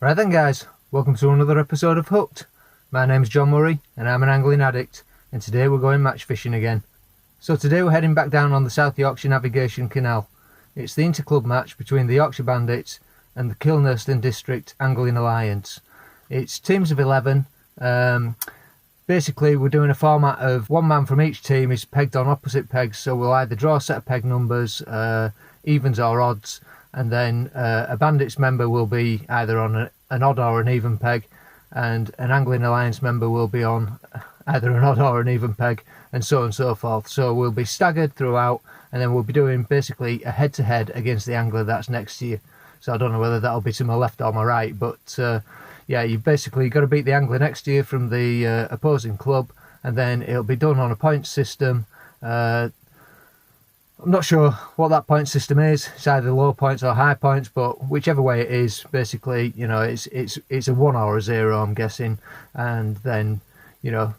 Right then guys, welcome to another episode of Hooked. My name's John Murray and I'm an angling addict, and today we're going match fishing again. So today we're heading back down on the South Yorkshire Navigation Canal. It's the interclub match between the Yorkshire Bandits and the Kilnhurst District Angling Alliance. It's teams of 11. Basically we're doing a format of one man from each team is pegged on opposite pegs, so we'll either draw a set of peg numbers, evens or odds, and then a Bandits member will be either on an odd or an even peg, and an Angling Alliance member will be on either an odd or an even peg, and so on and so forth. So we'll be staggered throughout, and then we'll be doing basically a head-to-head against the angler that's next to you. So I don't know whether that'll be to my left or my right, but yeah, you've basically got to beat the angler next to you from the opposing club, and then it'll be done on a point system. I'm not sure what that point system is. It's either low points or high points, but whichever way it is, basically, you know, it's a 1 or a 0, I'm guessing, and then, you know,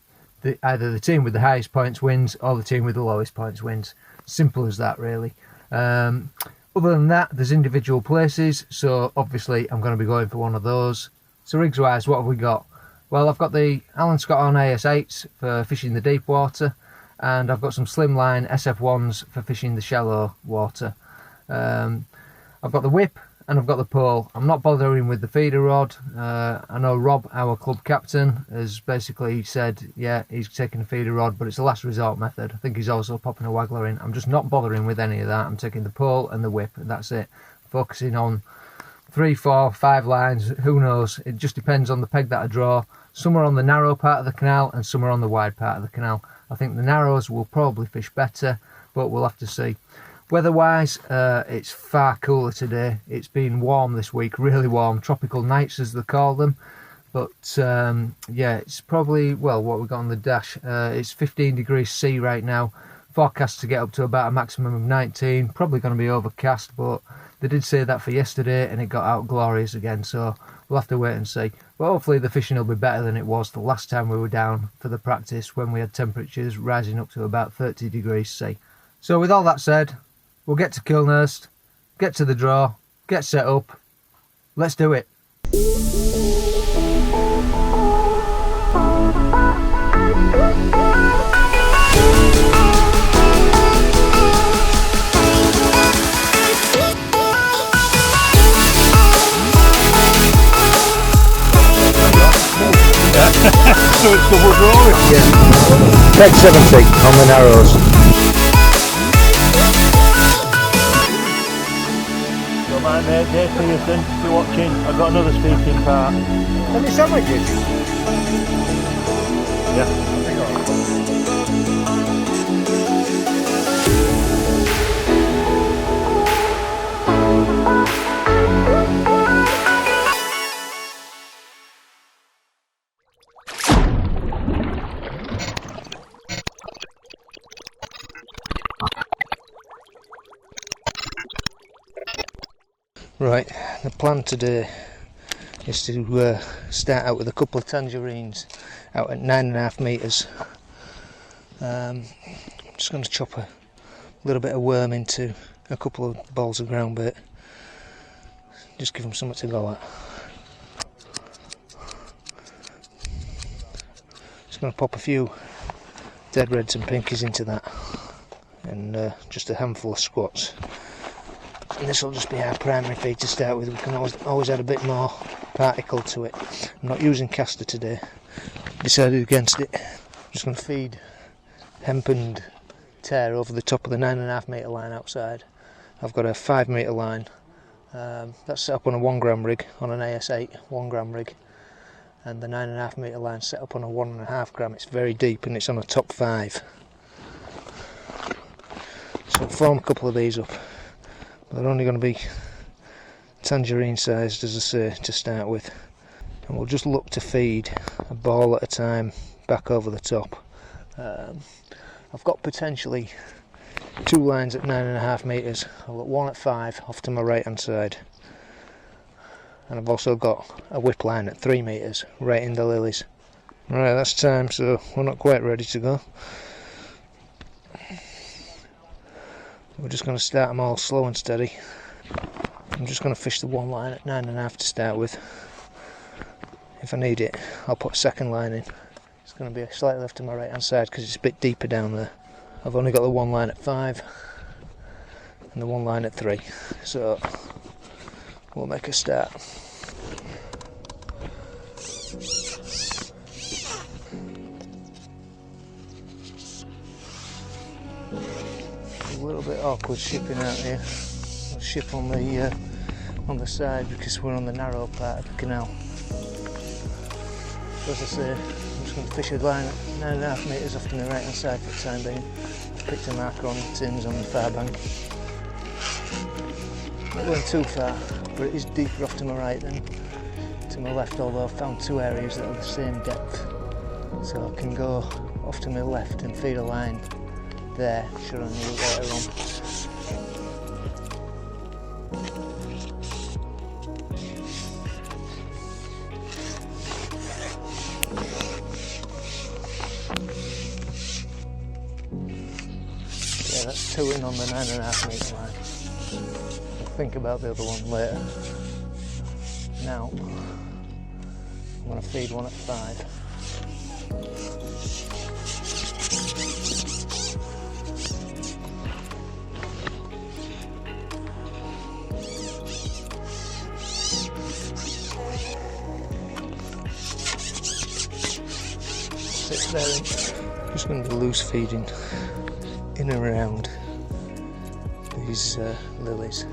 either the team with the highest points wins or the team with the lowest points wins. Simple as that, really. Other than that, there's individual places, so obviously I'm going to be going for one of those. So rigs wise, what have we got? Well, I've got the Alan Scott on AS8s for fishing the deep water, and I've got some slimline SF1s for fishing the shallow water. I've got the whip and I've got the pole. I'm not bothering with the feeder rod. I know Rob, our club captain, has basically said, yeah, he's taking a feeder rod, but it's a last resort method. I think he's also popping a waggler in. I'm just not bothering with any of that. I'm taking the pole and the whip, and that's it. Focusing on 3, 4, 5 lines, who knows. It just depends on the peg that I draw. Some are on the narrow part of the canal and some are on the wide part of the canal. I think the narrows will probably fish better, but we'll have to see. Weather-wise, it's far cooler today. It's been warm this week, really warm. Tropical nights, as they call them. But yeah, it's probably, well, what we got on the dash. It's 15 degrees C right now. Forecast to get up to about a maximum of 19. Probably going to be overcast, but they did say that for yesterday, and it got out glorious again. So we'll have to wait and see. But hopefully the fishing will be better than it was the last time we were down for the practice, when we had temperatures rising up to about 30 degrees C. So with all that said, we'll get to Kilnhurst, get to the draw, get set up. Let's do it. So it's double drawing? Yeah. Peg 70 on the narrows. So my mate Dave Pearson, if you're watching, I've got another speaking part. Any sandwiches? Yeah. Right, the plan today is to start out with a couple of tangerines out at 9.5 metres. I'm just going to chop a little bit of worm into a couple of balls of ground bait, just give them something to go at. Just going to pop a few dead reds and pinkies into that, and just a handful of squats. And this will just be our primary feed to start with. We can always add a bit more particle to it. I'm not using caster today, decided against it. I'm just going to feed hemp and tear over the top of the 9.5 metre line outside. I've got a 5 metre line that's set up on a 1 gram rig, on an AS8 1 gram rig, and the 9.5 metre line set up on a 1.5 gram. It's very deep and it's on a top 5. So I'll form a couple of these up. They're only going to be tangerine sized, as I say, to start with, and we'll just look to feed a ball at a time back over the top. I've got potentially 2 lines at 9.5 metres. I've got one at 5 off to my right hand side, and I've also got a whip line at 3 metres right in the lilies. Right, that's time, so we're not quite ready to go. We're just going to start them all slow and steady. I'm just going to fish the one line at 9.5 to start with. if I need it, I'll put a second line in. It's going to be slightly left to my right hand side because it's a bit deeper down there. I've only got the one line at 5 and the one line at 3, so we'll make a start. A little bit awkward shipping out here. I'll ship on the side because we're on the narrow part of the canal. So as I say, I'm just going to fish a line at 9.5 metres off to my right hand side for the time being. I've picked a marker on the tins on the far bank. Not going too far, but it is deeper off to my right than to my left, although I've found 2 areas that are the same depth. So I can go off to my left and feed a line there, should I need it later on. Yeah, that's 2 in on the 9.5 metre line. I'll think about the other one later. Now, I'm going to feed one at 5. Just going to be loose feeding in and around these lilies.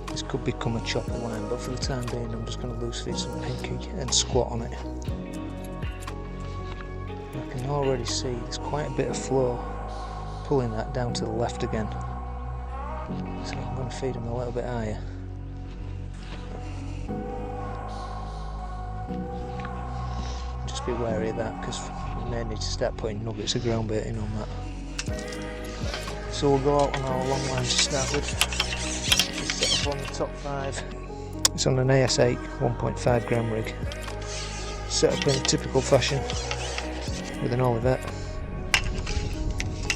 This could become a choppy line, but for the time being I'm just going to loose feed some pinky and squat on it. I can already see there's quite a bit of flow pulling that down to the left again, so I'm going to feed them a little bit higher. Just be wary of that because we may need to start putting nuggets of ground bait in on that. So we'll go out on our long line to start with. Set up on the top 5. It's on an AS8 1.5 gram rig. Set up in a typical fashion with an Olivet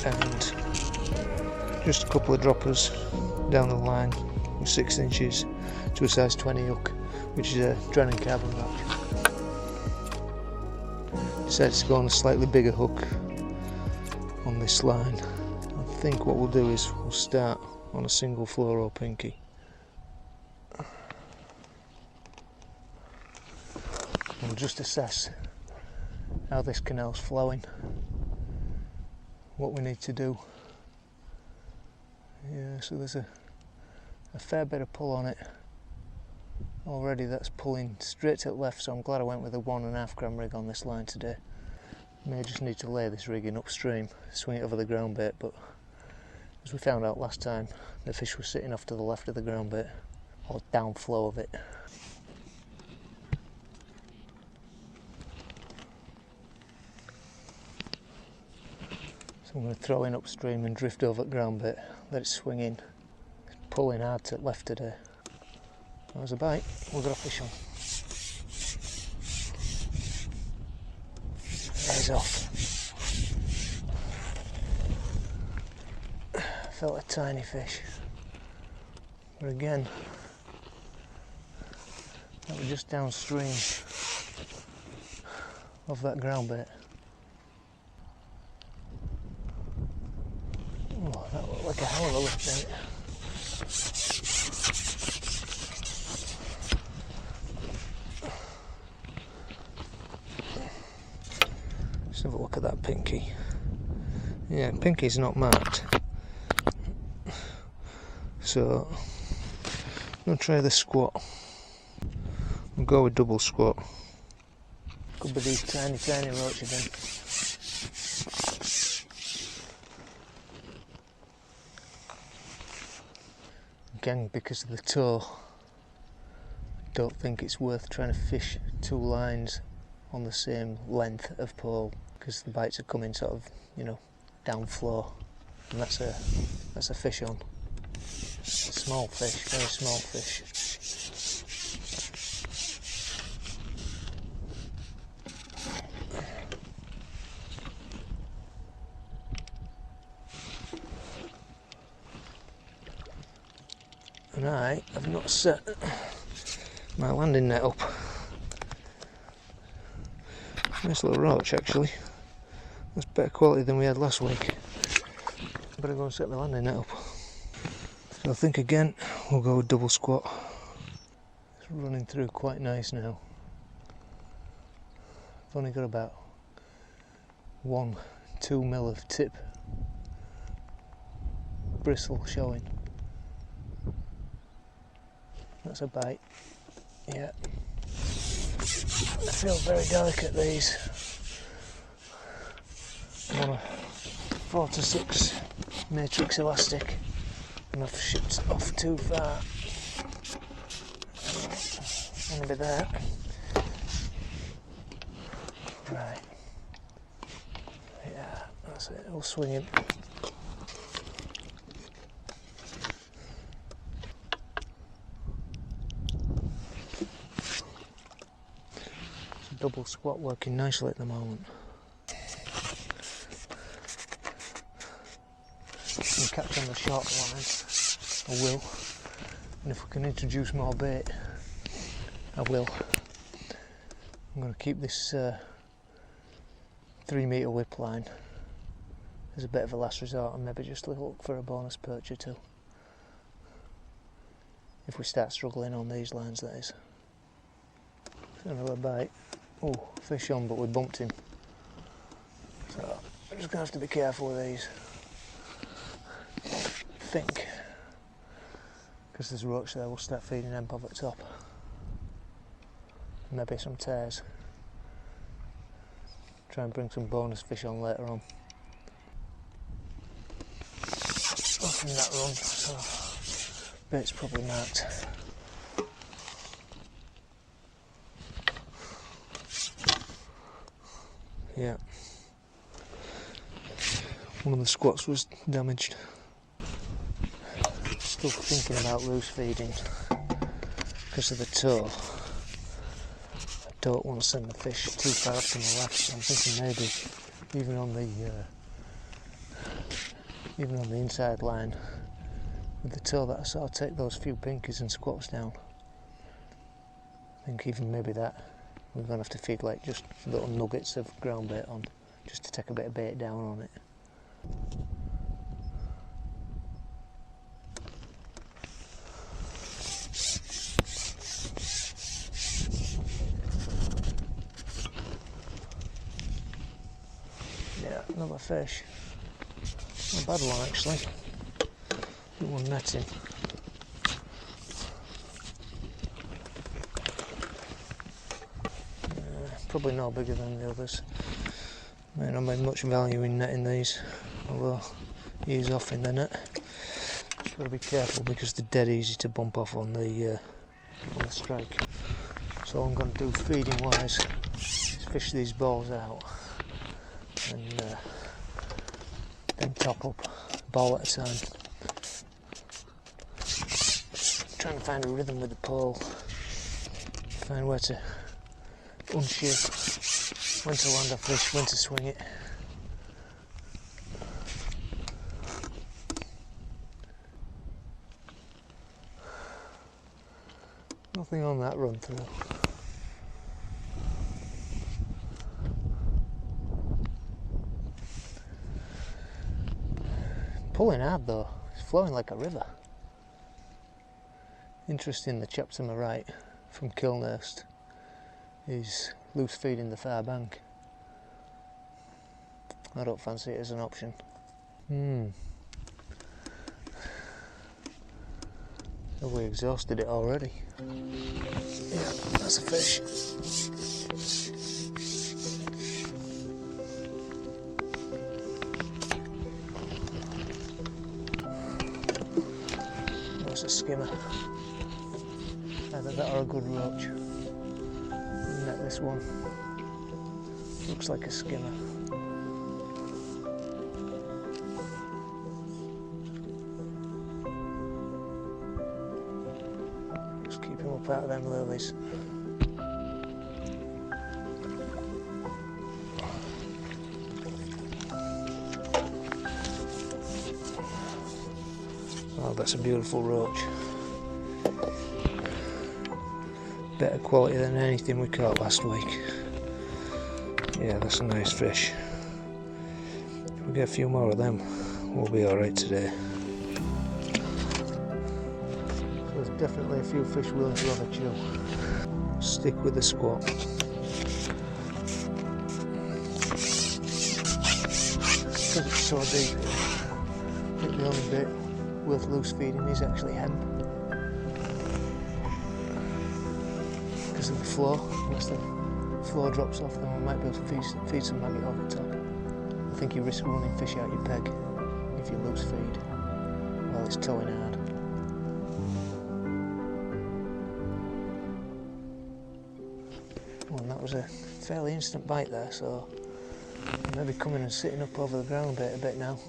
and just a couple of droppers down the line with 6 inches to a size 20 hook, which is a Drennan carbon roach. Decided to go on a slightly bigger hook on this line. I think what we'll do is we'll start on a single fluoro pinky. We'll just assess how this canal's flowing, what we need to do. Yeah, so there's a fair bit of pull on it already. That's pulling straight to the left, so I'm glad I went with a 1.5 gram rig on this line today. May just need to lay this rig in upstream, swing it over the ground bait, but as we found out last time, the fish was sitting off to the left of the ground bait, or downflow of it. So I'm going to throw in upstream and drift over at ground bait, let it swing in. It's pulling hard to the left today. That was a bite, we've got a fish on. He's off. Felt a tiny fish, but again, that was just downstream of that ground bait. Oh, that looked like a hell of a lift, didn't it? Let's have a look at that pinky. Yeah, pinky's not marked. So, I'm going to try the squat. We'll go with double squat. Could be these tiny roach again. Again, because of the toe, I don't think it's worth trying to fish 2 lines on the same length of pole, because the bites are coming sort of, you know, downflow, and that's a fish on. A small fish, very small fish. And I have not set my landing net up Nice little roach actually. That's better quality than we had last week. Better go and set the landing net up. So I think again we'll go with double squat. It's running through quite nice now. I've only got about 1-2 mil of tip bristle showing. That's a bite. Yeah. I feel very delicate these. I'm on a 4 to 6 matrix elastic and I've shipped off too far. I'm gonna be there. Right. Yeah, that's it. We'll swing him. Double squat working nicely at the moment. Can catch on the short lines, I will. And if we can introduce more bait, I will. I'm going to keep this 3 metre whip line as a bit of a last resort and maybe just look for a bonus perch or two. If we start struggling on these lines, that is. Another bite. Oh, fish on, but we bumped him. So I'm just going to have to be careful with these. I think. Because there's roach there, we'll start feeding them above at top. Maybe some tears. Try and bring some bonus fish on later on. Off in that run, so bait's probably marked. Yeah, one of the squats was damaged. Still thinking about loose feeding because of the toe. I don't want to send the fish too far up to my left, so I'm thinking maybe even on the inside line with the toe that I sort of take those few pinkies and squats down. I think even maybe that. We're going to have to feed like just little nuggets of ground bait on, just to take a bit of bait down on it. Yeah, another fish. Not a bad one actually. Good one netting. Probably no bigger than the others. May not make much value in netting these, although he is off in the net. Just got to be careful because they're dead easy to bump off on the strike. So all I'm going to do feeding wise is fish these balls out and then top up a ball at a time. Trying to find a rhythm with the pole, find where to unshift, when to land a fish, when to swing it. Nothing on that run through. Pulling hard though, it's flowing like a river. Interesting, the chap to my right from Kilnhurst is loose feeding the far bank. I don't fancy it as an option. Have we exhausted it already? Yeah, that's a fish. That's a skimmer. Either that or a good roach. Net this one. Looks like a skimmer. Just keep him up out of them lilies. Oh, that's a beautiful roach. Better quality than anything we caught last week. Yeah, that's a nice fish. If we get a few more of them, we'll be alright today. So there's definitely a few fish willing to have a chew. Stick with the squat. Because it's so deep here, I think the only bit worth loose feeding is actually hemp. Because of the flow. Unless the flow drops off, then we might be able to feed some maggot over the top. I think you risk running fish out your peg if you loose feed while it's towing hard. Well, and that was a fairly instant bite there, so maybe coming and sitting up over the ground a bit now.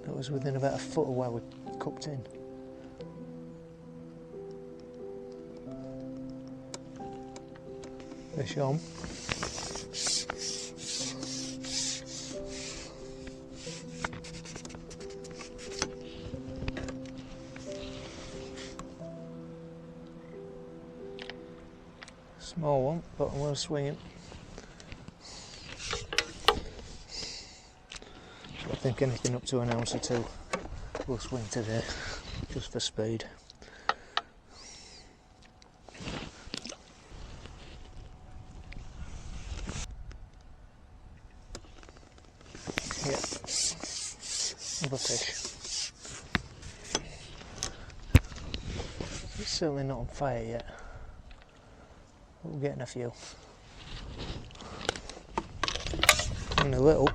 That was within about a foot of where we cupped in. Fish on. Small one, but I'm going to swing it. I think anything up to an ounce or two we'll swing today, just for speed. Yeah, another fish. It's certainly not on fire yet, but we're getting a few. And a little.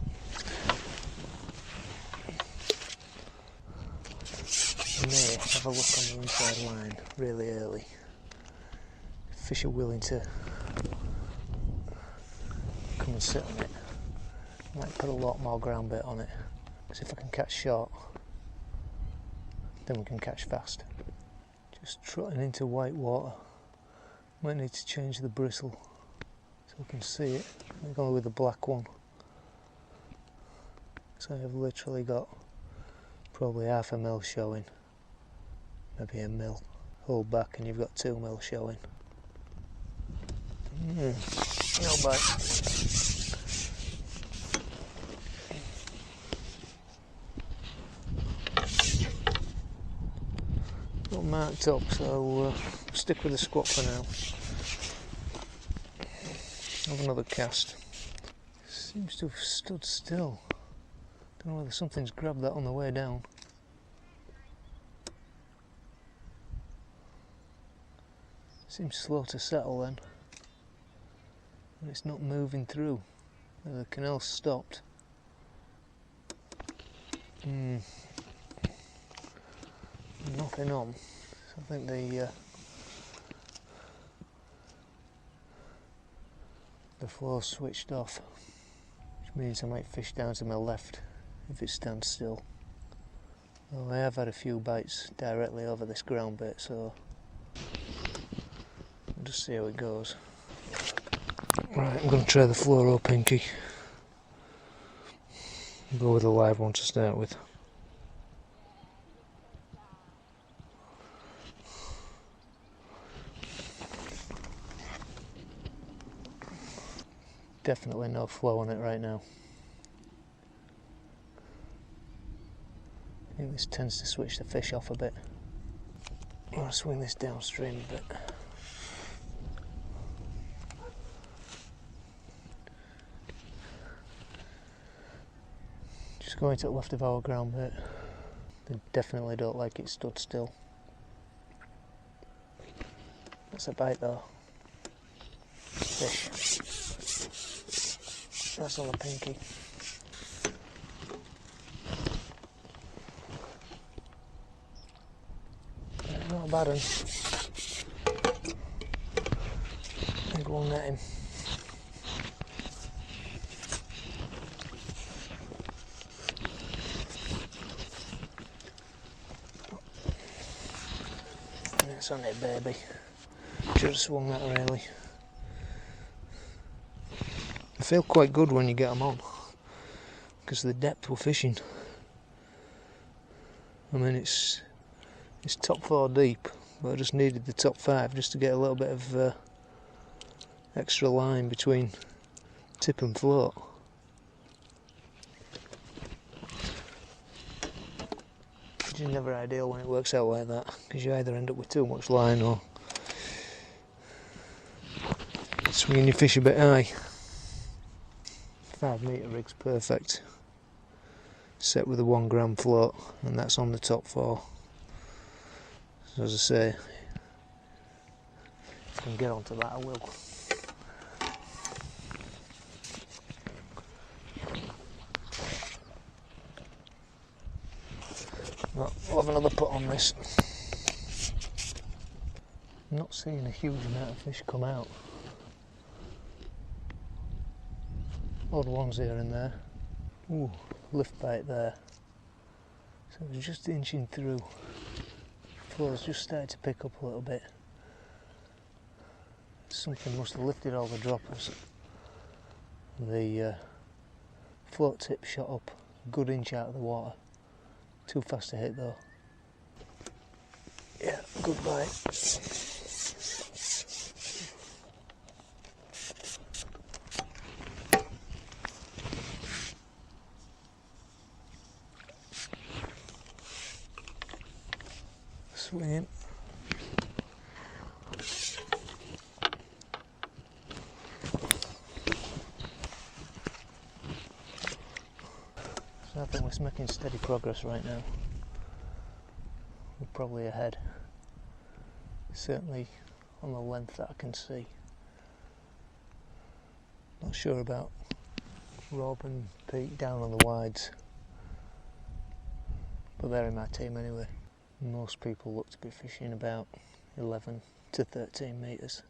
May have a look on the inside line really early. Fish are willing to come and sit on it. I might put a lot more ground bait on it, because if I can catch short, then we can catch fast. Just trotting into white water. Might need to change the bristle so we can see it. I'm going with the black one. So I've literally got probably half a mil showing. Maybe a mil. Hold back and you've got 2 mil showing. No bite. Not marked up, so stick with the squat for now. Have another cast. Seems to have stood still. Don't know whether something's grabbed that on the way down. Seems slow to settle then. And it's not moving through. The canal's stopped. Nothing on. So I think the flow's switched off, which means I might fish down to my left if it stands still. Well, I have had a few bites directly over this ground bait, so we'll just see how it goes. Right, I'm going to try the fluoro pinky. Go with a live one to start with. Definitely no flow on it right now. I think this tends to switch the fish off a bit. I'm going to swing this downstream a bit. Just going to the left of our ground bait. They definitely don't like it stood still. That's a bite though. Fish. That's on the pinky. Not a bad one. I think we'll net him. And it's on it, baby. Should have swung that really. They feel quite good when you get them on, because of the depth we're fishing. I mean, it's top 4 deep, but I just needed the top 5 just to get a little bit of extra line between tip and float. Which is never ideal when it works out like that, because you either end up with too much line or swinging your fish a bit high. 5 metre rig's perfect. Set with a 1 gram float, and that's on the top 4. So as I say, if I can get onto that I will. Right, we'll have another put on this. I'm not seeing a huge amount of fish come out. Odd ones here and there. Ooh, lift bite there. So it was just inching through. Flows just started to pick up a little bit. Something must have lifted all the droppers. The float tip shot up a good inch out of the water. Too fast to hit though. Yeah, good bite. Swing. So I think we're making steady progress right now. We're probably ahead. Certainly on the length that I can see. Not sure about Rob and Pete down on the wides, but they're in my team anyway. Most people look to be fishing about 11 to 13 metres.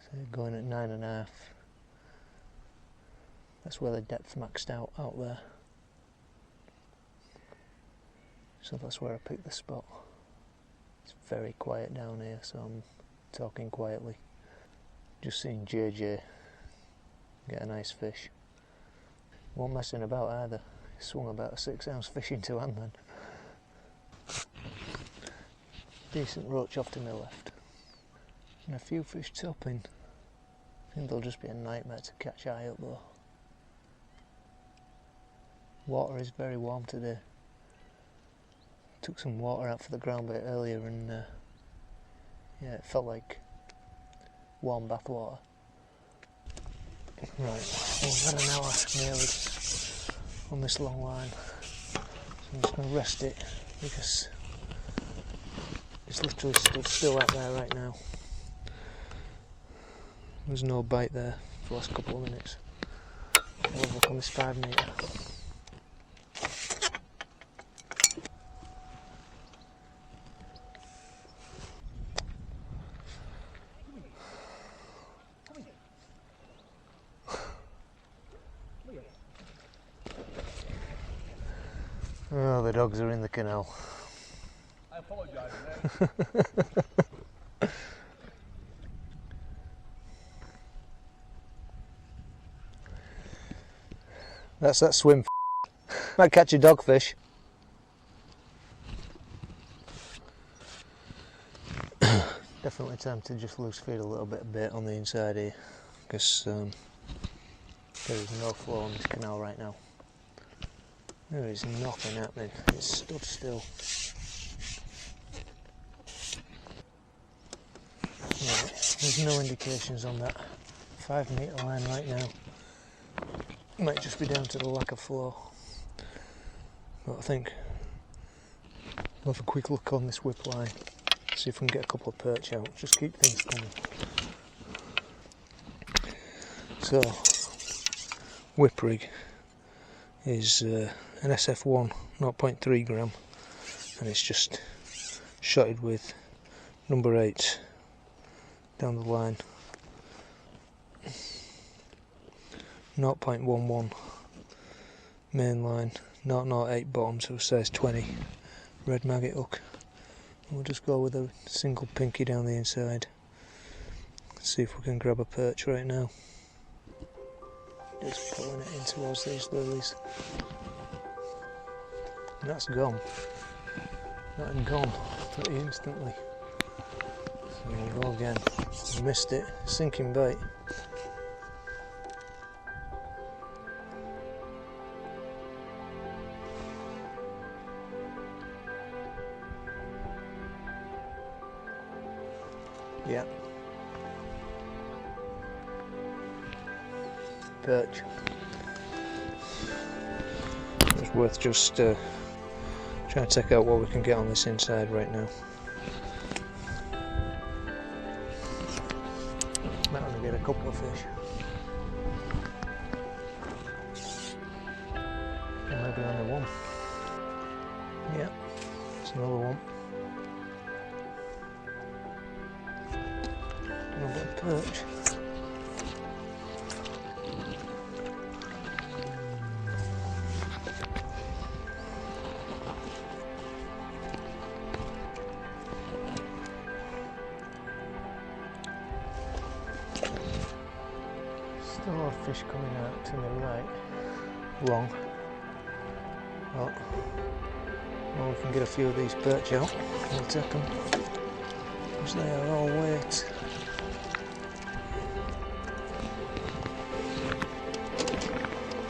So going at 9.5. That's where the depth maxed out there. So that's where I picked the spot. It's very quiet down here, so I'm talking quietly. Just seen JJ get a nice fish. Won't messing about either. He swung about a 6-ounce fish into hand then. Decent roach off to my left. And a few fish topping. I think they'll just be a nightmare to catch eye up though. Water is very warm today. Took some water out for the ground bait earlier and yeah, it felt like warm bath water. Right, we've had an hour nearly on this long line, so I'm just going to rest it because it's literally stood still out there right now. There's no bite there for the last couple of minutes. I'll have a look on this 5 metre. Oh, the dogs are in the canal. I apologise, mate. That's that swim. Might catch a dogfish. Definitely time to just loose feed a little bit of bait on the inside here, because there is no flow on this canal right now. There is nothing happening, it's stood still. Right, there's no indications on that 5 metre line right now. Might just be down to the lack of flow. But I think we'll have a quick look on this whip line, see if we can get a couple of perch out, just keep things coming. So, whip rig is an SF1 0.3 gram, and it's just shotted with number 8 down the line. 0.11 main line, 0.08 bottom to a size 20 red maggot hook. And we'll just go with a single pinky down the inside. See if we can grab a perch right now. Just pulling it in towards these lilies. And that's gone. That had gone pretty instantly. There you go again. Missed it. Sinking bait. Yeah. Perch. It's worth just trying to take out what we can get on this inside right now. Might only get a couple of fish. Or maybe only one. Yeah, it's another one. Another perch. Still a lot of fish coming out to the right, long. Well, we can get a few of these perch out. We'll take them, because they are all weight.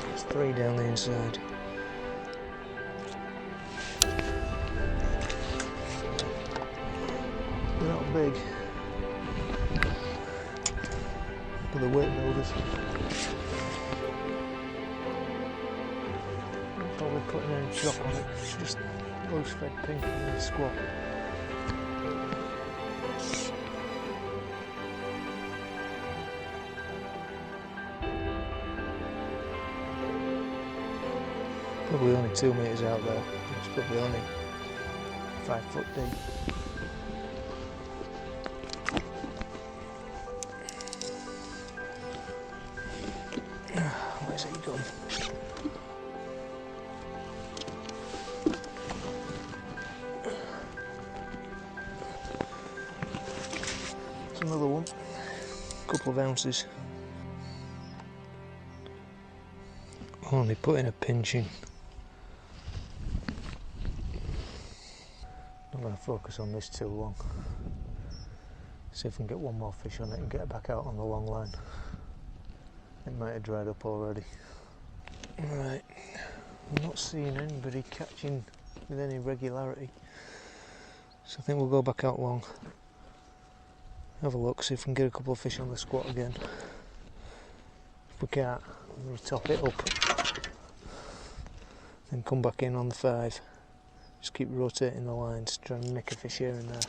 There's 3 down the inside. They're not big, but they're weight builders. Not probably putting any chop on it, it's just loose fed pink in the squat. Probably only 2 metres out there, it's probably only 5 foot deep. Where's he gone? There's another one, couple of ounces. Only putting a pinch in. Not going to focus on this too long. See if we can get one more fish on it and get it back out on the long line. It might have dried up already. Right, I'm not seeing anybody catching with any regularity, so I think we'll go back out long, have a look, see if we can get a couple of fish on the squat again. If we can't, we'll top it up, then come back in on the 5. Just keep rotating the lines, try and nick a fish here and there.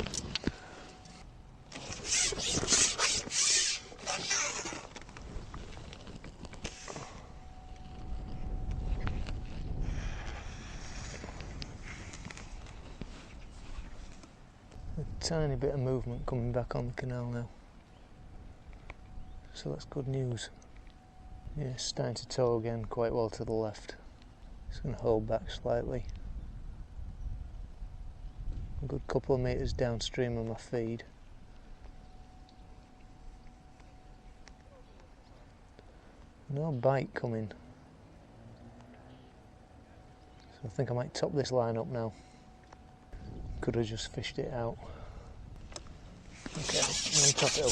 A tiny bit of movement coming back on the canal now, so that's good news. Yeah, it's starting to tow again quite well to the left. It's going to hold back slightly. A good couple of metres downstream of my feed. No bite coming, so I think I might top this line up now. Could have just fished it out. Okay, let me top it up.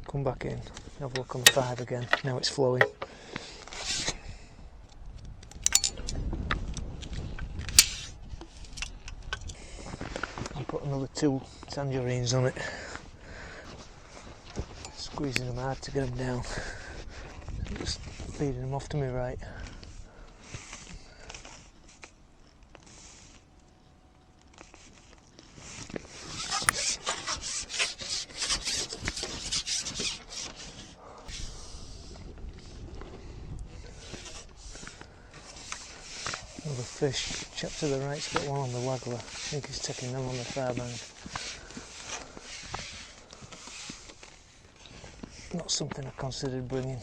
Come back in, have a look on the 5 again. Now it's flowing. I'll put another 2 tangerines on it. Squeezing them hard to get them down. Just feeding them off to me right. Another fish, chap to the right's got one on the waggler. I think he's taking them on the far bank. Not something I considered bringing.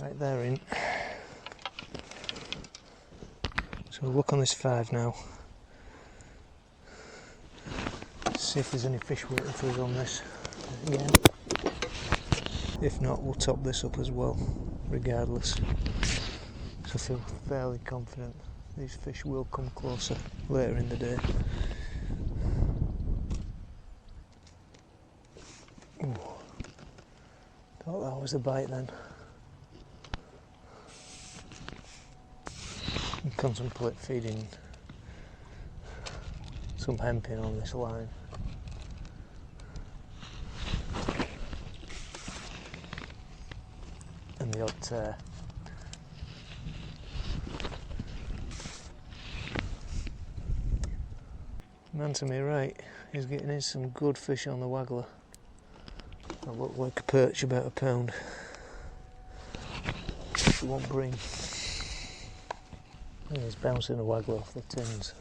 Right, they're in. So we'll look on this 5 now. See if there's any fish waiting for us on this again. If not, we'll top this up as well, regardless. So I feel fairly confident these fish will come closer later in the day. Ooh. Thought that was a bite then. And contemplate feeding some hemping on this line. And the odd tear. Man to me right is getting in some good fish on the waggler. That look like a perch about £1 pound. It won't bring. And he's bouncing a waggler off the tins.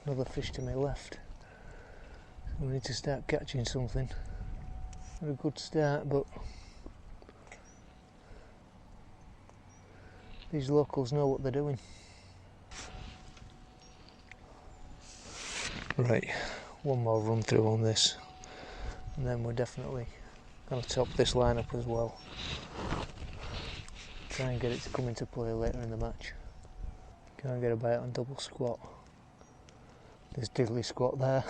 Another fish to my left. We need to start catching something. Not a good start, but these locals know what they're doing. Right, one more run through on this, and then we're definitely going to top this line up as well. Try and get it to come into play later in the match. Can't get a bite on double squat. There's diddly squat there.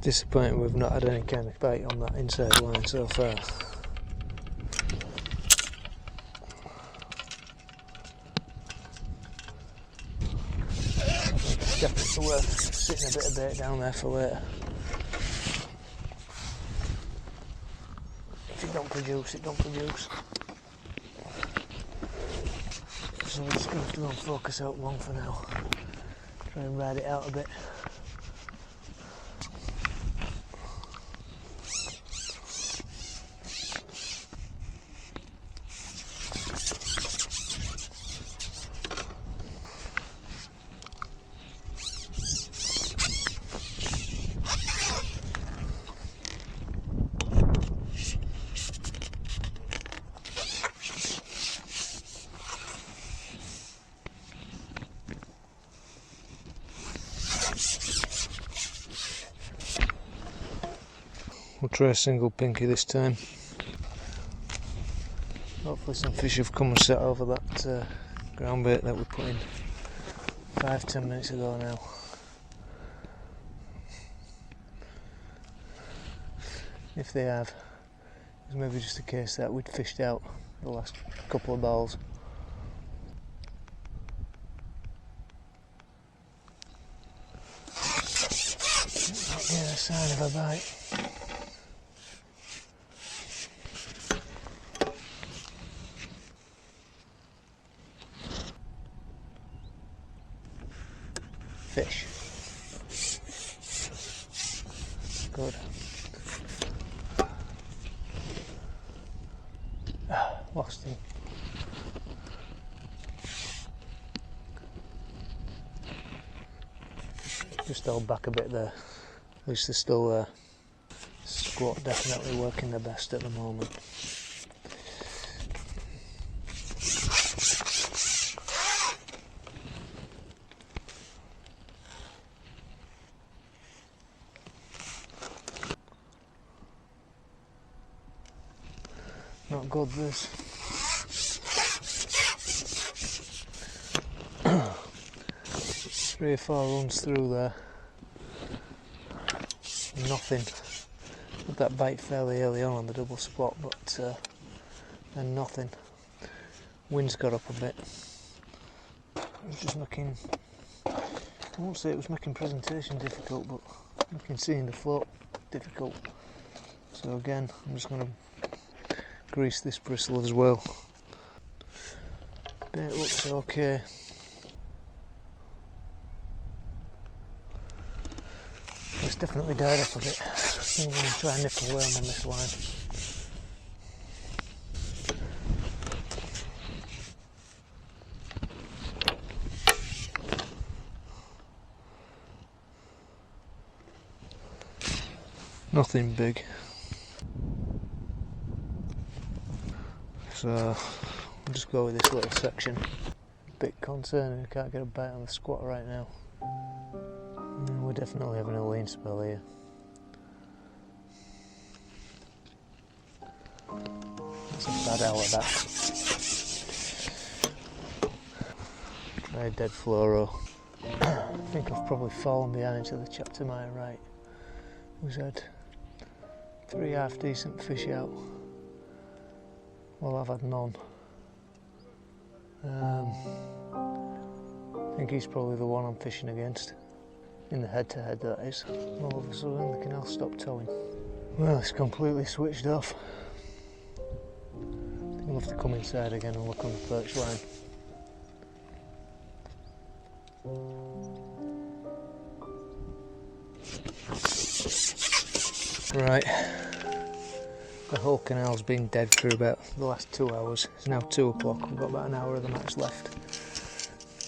Disappointing we've not had any kind of bite on that inside line so far. It's definitely worth sitting a bit of bait down there for later. If it don't produce, it don't produce. So we're just going to have to go and focus out long for now. Try and ride it out a bit. We'll try a single pinky this time. Hopefully some fish have come and sat over that ground bait that we put in 5-10 minutes ago now. If they have, it's maybe just a case that we'd fished out the last couple of balls. Yeah, a sign of a bite. Fish. Good. Lost him. Just held back a bit there. At least they're still there. Squat definitely working the best at the moment. Not good this. Three or four runs through there. Nothing. Got that bite fairly early on the double spot, but then nothing. Wind's got up a bit. It was just making, I won't say it was making presentation difficult, but making seeing the float difficult. So again, I'm just going to grease this bristle as well. Bait looks okay. It's definitely died up a bit. I think I'm going to try and nip a worm on this line. Nothing big. So I'll just go with this little section. Bit concerning, I can't get a bite on the squat right now. We're definitely having a lean spell here. That's a bad hour, that. Try a dead fluoro. I think I've probably fallen behind to the chap to my right, who's had 3 half decent fish out. Well, I've had none. I think he's probably the one I'm fishing against. In the head-to-head, that is. All of a sudden the canal stopped towing. Well, it's completely switched off. I think I'll have to come inside again and look on the perch line. Right, the whole canal's been dead for about the last 2 hours. It's now 2 o'clock, we've got about an hour of the match left.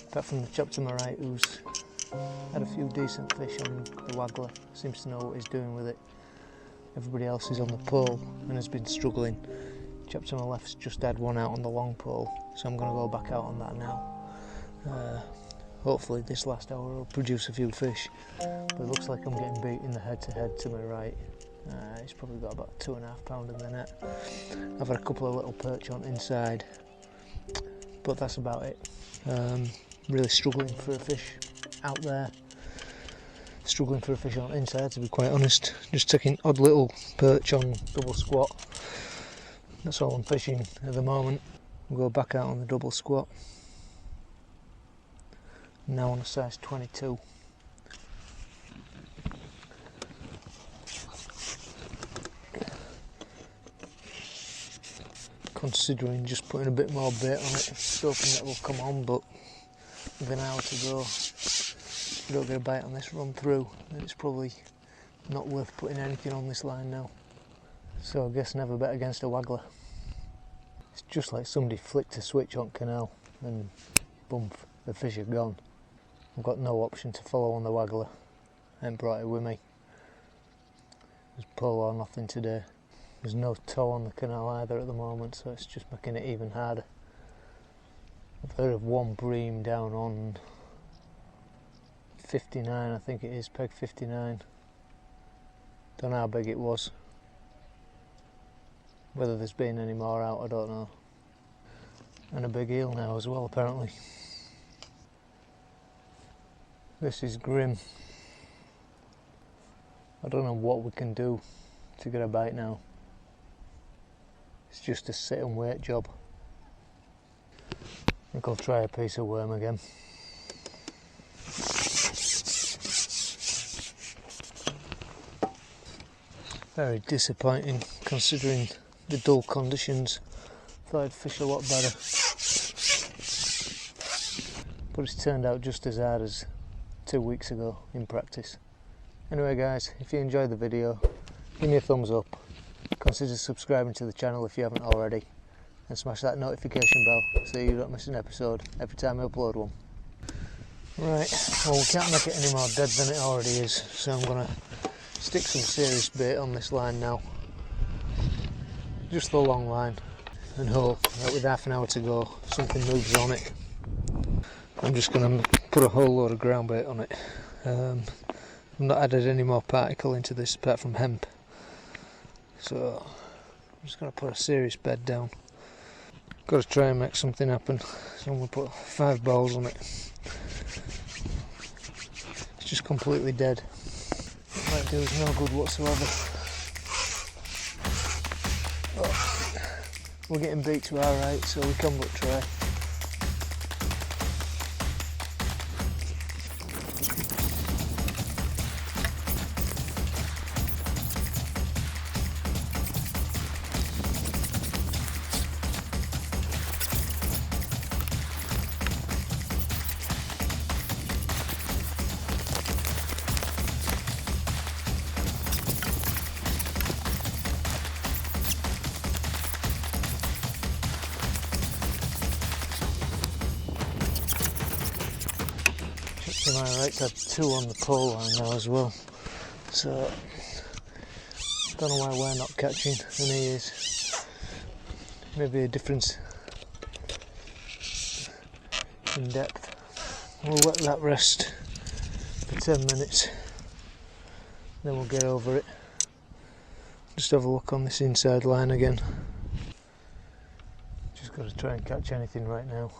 Apart from the chap to my right, who's had a few decent fish on the waggler, seems to know what he's doing with it. Everybody else is on the pole and has been struggling. The chap to my left's just had one out on the long pole, so I'm going to go back out on that now. Hopefully this last hour will produce a few fish, but it looks like I'm getting beat in the head-to-head to my right. He's probably got about 2.5 pound in the net. I've had a couple of little perch on inside, but that's about it. Really struggling for a fish out there. Struggling for a fish on inside, to be quite honest. Just taking odd little perch on double squat. That's all I'm fishing at the moment. We'll go back out on the double squat. Now on a size 22. Considering just putting a bit more bait on it, hoping it will come on, but with an hour to go, if I don't get a bite on this run through, then it's probably not worth putting anything on this line now. So I guess never bet against a waggler. It's just like somebody flicked a switch on Canal and boom, the fish are gone. I've got no option to follow on the waggler. I ain't brought it with me. There's pull or nothing today. There's no tow on the canal either at the moment, so it's just making it even harder. I've heard of one bream down on 59, I think it is, peg 59. Don't know how big it was. Whether there's been any more out, I don't know. And a big eel now as well, apparently. This is grim. I don't know what we can do to get a bite now. It's just a sit and wait job. I think I'll try a piece of worm again. Very disappointing considering the dull conditions. Thought I'd fish a lot better. But it's turned out just as hard as 2 weeks ago in practice. Anyway guys, if you enjoyed the video, give me a thumbs up. Consider subscribing to the channel if you haven't already, and smash that notification bell so you don't miss an episode every time I upload one. Right, well we can't make it any more dead than it already is, so I'm going to stick some serious bait on this line now. Just the long line, and hope that with half an hour to go something moves on it. I'm just going to put a whole load of ground bait on it. I've not added any more particle into this apart from hemp. So I'm just going to put a serious bed down. Got to try and make something happen. So I'm going to put 5 balls on it. It's just completely dead. What I might do is no good whatsoever. Oh, we're getting beat to our right, so we can but try. To my right, had 2 on the pole line now as well, so Don't know why we're not catching and he is. Maybe a difference in depth. We'll let that rest for 10 minutes, then we'll get over it. Just have a look on this inside line again. Just got to try and catch anything right now.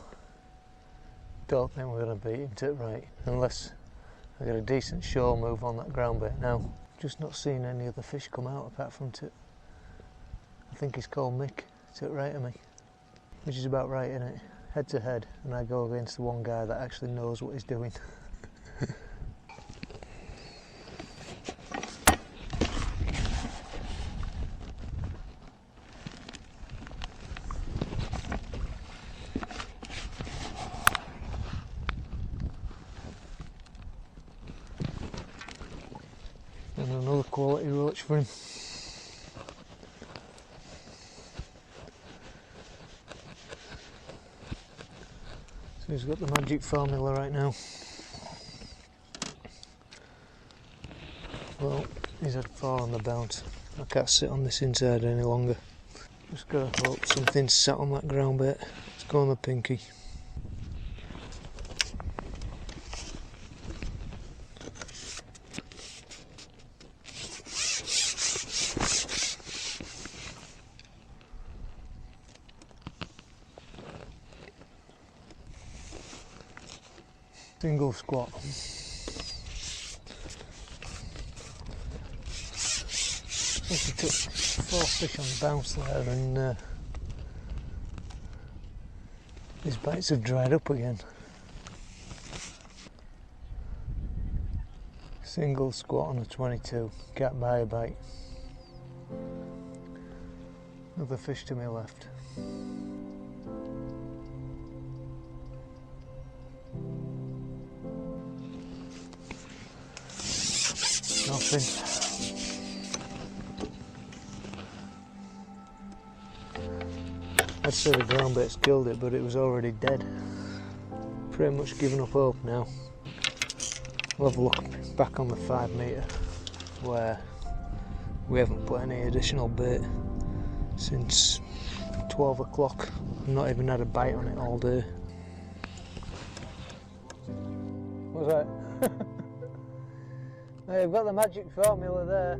Don't think we're going to beat him to it right, unless I get a decent shore move on that ground bait now. Just not seeing any other fish come out apart from tit. I think he's called Mick, to the right of me, which is about right, isn't it? Head to head, and I go against the one guy that actually knows what he's doing. And another quality roach for him. So he's got the magic formula right now. Well, he's had 4 on the bounce. I can't sit on this inside any longer. Just gotta hope something's sat on that ground bait. Let's go on the pinky. Single squat. He took 4 fish on the bounce there, and his bites have dried up again. Single squat on a 22, can't buy a bite. Another fish to my left. Nothing. I'd say the ground bait's killed it, but it was already dead. Pretty much given up hope now. We'll have a look back on the 5 metre where we haven't put any additional bait since 12 o'clock. I've not even had a bite on it all day. What's that? Now you've got the magic formula there.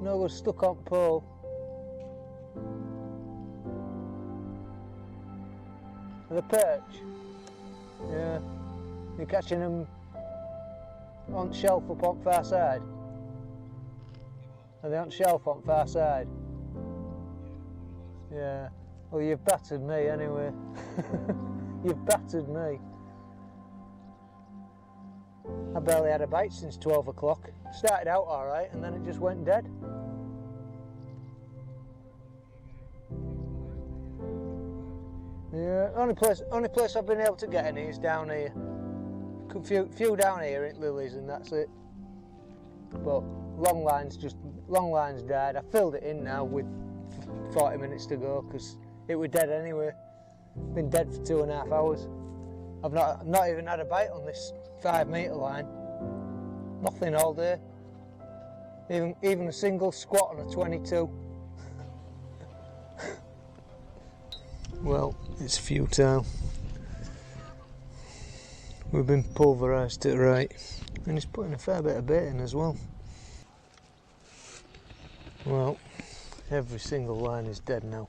No good stuck on pole. The perch. Yeah. You're catching them on shelf up on far side. Are they on shelf on far side? Yeah. Well, you've battered me anyway. You've battered me. I barely had a bite since 12 o'clock. Started out alright and then it just went dead. Yeah, only place I've been able to get any is down here. Few down here at Lily's and that's it. But long lines died. I filled it in now with 40 minutes to go because it was dead anyway. Been dead for 2.5 hours. I've not even had a bite on this 5 metre line. Nothing all day. Even a single squat on a 22. Well, it's futile. We've been pulverised to the right, and he's putting a fair bit of bait in as well. Well, every single line is dead now.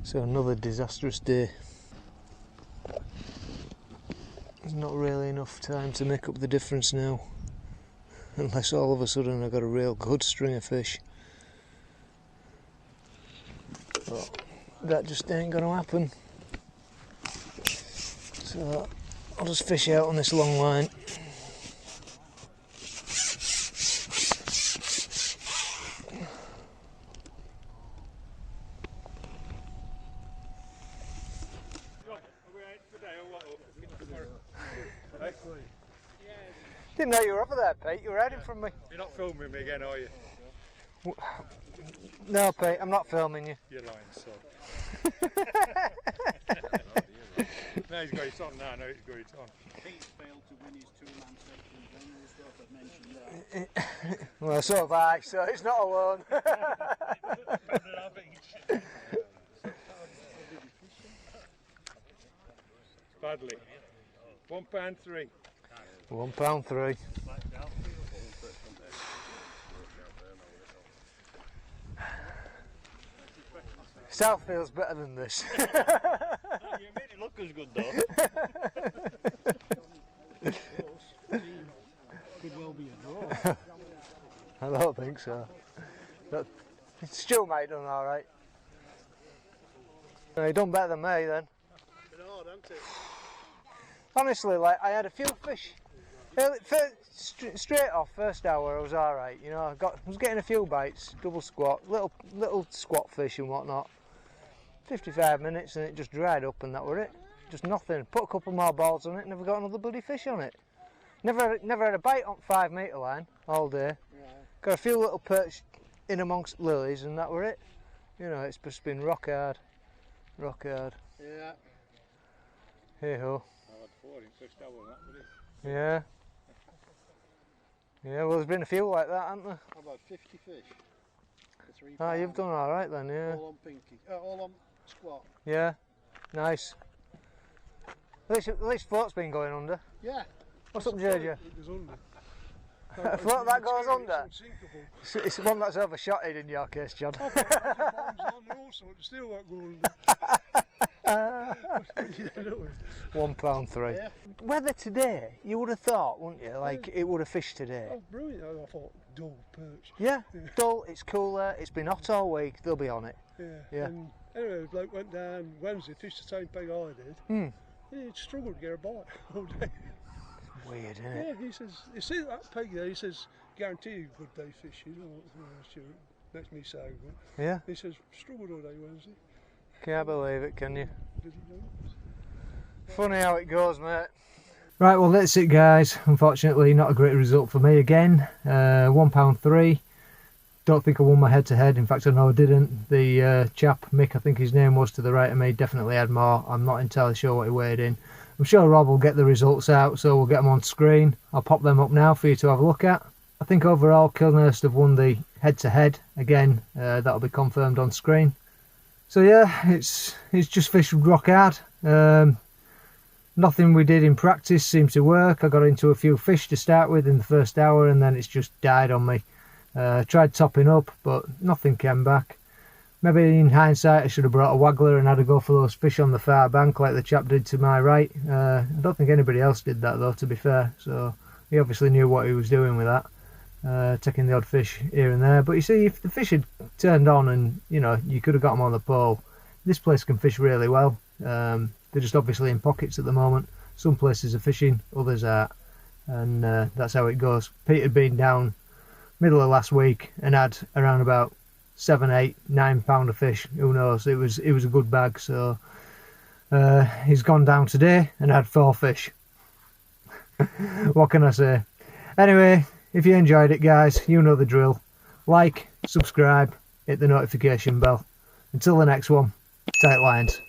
So another disastrous day. There's not really enough time to make up the difference now, unless all of a sudden I've got a real good string of fish. But that just ain't going to happen. So I'll just fish out on this long line. Didn't know you were over there, Pete. You were hiding from me. You're not filming me again, are you? No, Pete, I'm not filming you. You're lying, so. Now he's got it on now, now he's got it on. He's failed to win his two-man section general stuff, I've mentioned that. Well, so have I, so it's not alone. Badly. £1.3. £1.3. South feels better than this. You made it look as good though. Could well be a draw. I don't think so. But Stu might have done alright. He done better than me then. Been hard, hasn't it? Honestly, like I had a few fish. Straight off first hour I was alright, you know. I was getting a few bites, double squat, little squat fish and whatnot. 55 minutes and it just dried up and that were it. Just nothing. Put a couple more balls on it, never got another bloody fish on it. Never had a bite on 5 metre line all day. Yeah. Got a few little perch in amongst lilies and that were it. You know, it's just been rock hard. Rock hard. Yeah. Hey ho. I had 4 in first hour and that was it. Yeah. Yeah, well there's been a few like that, hasn't there? About 50 fish. For £3. Ah, you've done alright then, yeah. All on pinky. All on squat. Yeah. Nice. At least float's been going under. Yeah. What's up, JJ? It was under. A float that goes under? It's unsinkable. It's one that's overshotted in your case, John. Bombs on also, it still won't go under. £1.3. Yeah. Weather today, you would have thought, wouldn't you? Like it would have fished today. Oh, brilliant. I thought, dull perch. Yeah, dull, it's cooler, it's been hot all week, they'll be on it. Yeah. Yeah. And anyway, the bloke went down Wednesday, fished the same peg I did. He struggled to get a bite all day. Weird, isn't Yeah, it? he says, you see that peg there, he says, guarantee you a good day fishing. Sure, makes me so good. Yeah, He says, struggled all day Wednesday. can't believe it, can you? Did he know? Funny how it goes, mate. Right, well that's it guys. Unfortunately not a great result for me again. £1.3. Don't think I won my head-to-head. In fact I know I didn't. The chap, Mick I think his name was, to the right of me, definitely had more. I'm not entirely sure what he weighed in. I'm sure Rob will get the results out, so we'll get them on screen. I'll pop them up now for you to have a look at. I think overall Kilnhurst have won the head-to-head. Again, that'll be confirmed on screen. So yeah, it's just fished rock hard. Nothing we did in practice seemed to work. I got into a few fish to start with in the first hour and then it's just died on me. Tried topping up but nothing came back. Maybe in hindsight I should have brought a waggler and had to go for those fish on the far bank like the chap did to my right. I don't think anybody else did that though, to be fair, so he obviously knew what he was doing with that. Taking the odd fish here and there, but you see, if the fish had turned on and you know you could have got them on the pole, this place can fish really well. They're just obviously in pockets at the moment. Some places are fishing, others aren't, and that's how it goes. Pete had been down middle of last week and had around about 7, 8, 9 pound of fish. Who knows? It was a good bag. So he's gone down today and had 4 fish. What can I say? Anyway, if you enjoyed it guys, you know the drill. Like, subscribe, hit the notification bell. Until the next one, tight lines.